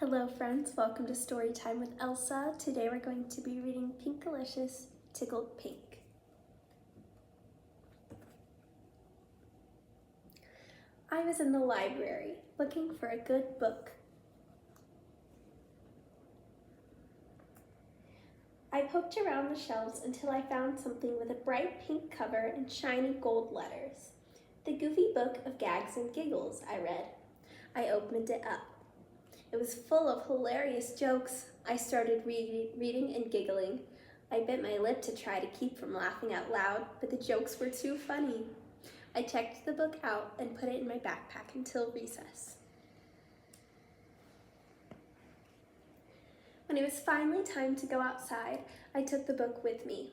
Hello friends, welcome to Storytime with Elsa. Today we're going to be reading Pinkalicious Tickled Pink. I was in the library looking for a good book. I poked around the shelves until I found something with a bright pink cover and shiny gold letters. The Goofy Book of Gags and Giggles, I read. I opened it up. It was full of hilarious jokes. I started reading and giggling. I bit my lip to try to keep from laughing out loud, but the jokes were too funny. I checked the book out and put it in my backpack until recess. When it was finally time to go outside, I took the book with me.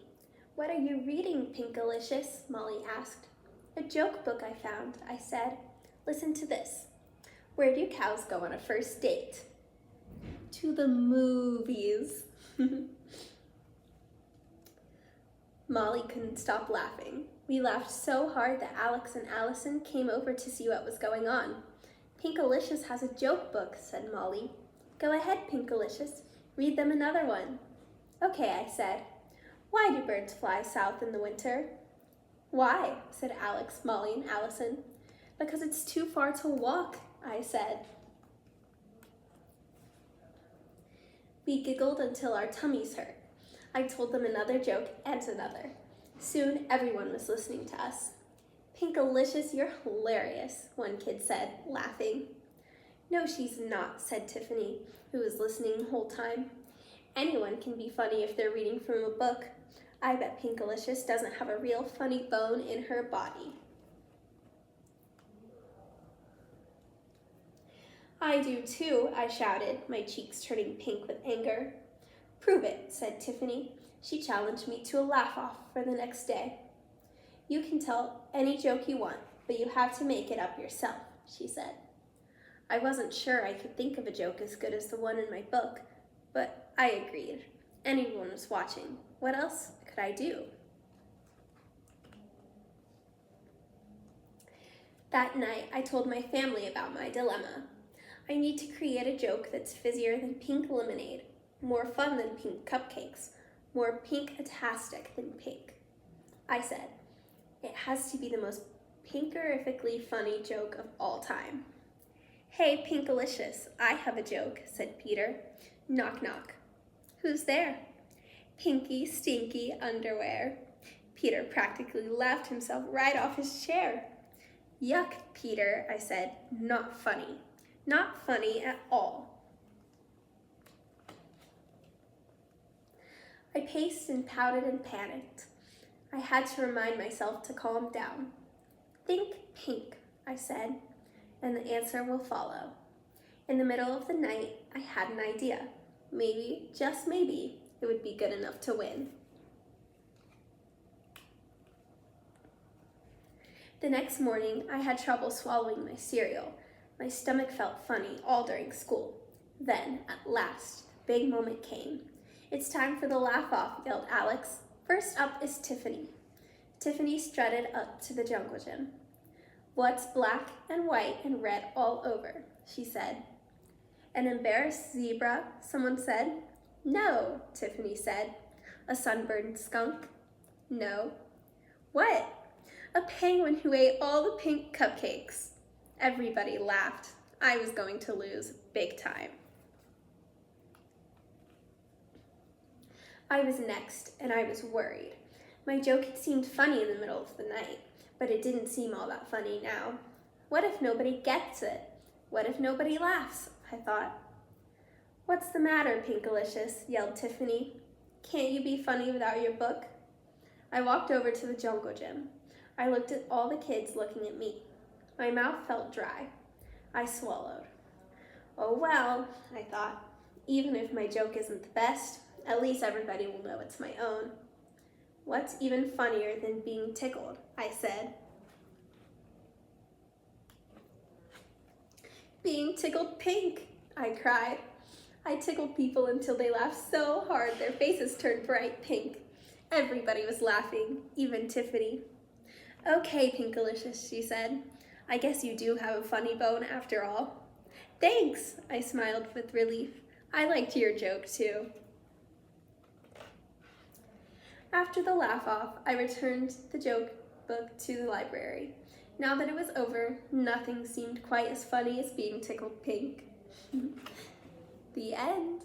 "What are you reading, Pinkalicious?" Molly asked. "A joke book I found," I said. "Listen to this. Where do cows go on a first date?" "To the movies." Molly couldn't stop laughing. We laughed so hard that Alex and Allison came over to see what was going on. "Pinkalicious has a joke book," said Molly. "Go ahead, Pinkalicious. Read them another one." "Okay," I said. "Why do birds fly south in the winter?" "Why?" said Alex, Molly, and Allison. "Because it's too far to walk," I said. We giggled until our tummies hurt. I told them another joke and another. Soon everyone was listening to us. "Pinkalicious, you're hilarious," one kid said, laughing. "No, she's not," said Tiffany, who was listening the whole time. "Anyone can be funny if they're reading from a book. I bet Pinkalicious doesn't have a real funny bone in her body." "I do too," I shouted, my cheeks turning pink with anger. "Prove it," said Tiffany. She challenged me to a laugh-off for the next day. "You can tell any joke you want, but you have to make it up yourself," she said. I wasn't sure I could think of a joke as good as the one in my book, but I agreed. Anyone was watching. What else could I do? That night, I told my family about my dilemma. I need to create a joke that's fizzier than pink lemonade, more fun than pink cupcakes, more pink-tastic than pink. I said, it has to be the most pinkerifically funny joke of all time. "Hey, Pinkalicious, I have a joke," said Peter. Knock, knock. "Who's there?" "Pinky, stinky underwear." Peter practically laughed himself right off his chair. "Yuck, Peter," I said. "Not funny. Not funny at all." I paced and pouted and panicked. I had to remind myself to calm down. "Think pink," I said, "and the answer will follow." In the middle of the night, I had an idea. Maybe, just maybe, it would be good enough to win. The next morning, I had trouble swallowing my cereal. My stomach felt funny all during school. Then, at last, the big moment came. "It's time for the laugh-off," yelled Alex. "First up is Tiffany." Tiffany strutted up to the jungle gym. "What's black and white and red all over?" she said. "An embarrassed zebra," someone said. "No," Tiffany said. "A sunburned skunk?" "No." "What?" "A penguin who ate all the pink cupcakes." Everybody laughed. I was going to lose big time. I was next, and I was worried. My joke had seemed funny in the middle of the night, but it didn't seem all that funny now. What if nobody gets it? What if nobody laughs? I thought. "What's the matter, Pinkalicious?" yelled Tiffany. "Can't you be funny without your book?" I walked over to the jungle gym. I looked at all the kids looking at me. My mouth felt dry. I swallowed. Oh well, I thought. Even if my joke isn't the best, at least everybody will know it's my own. "What's even funnier than being tickled?" I said. "Being tickled pink," I cried. I tickled people until they laughed so hard their faces turned bright pink. Everybody was laughing, even Tiffany. "Okay, Pinkalicious," she said. "I guess you do have a funny bone after all." Thanks, I smiled with relief. I liked your joke too. After the laugh-off, I returned the joke book to the library. Now that it was over, nothing seemed quite as funny as being tickled pink. The end.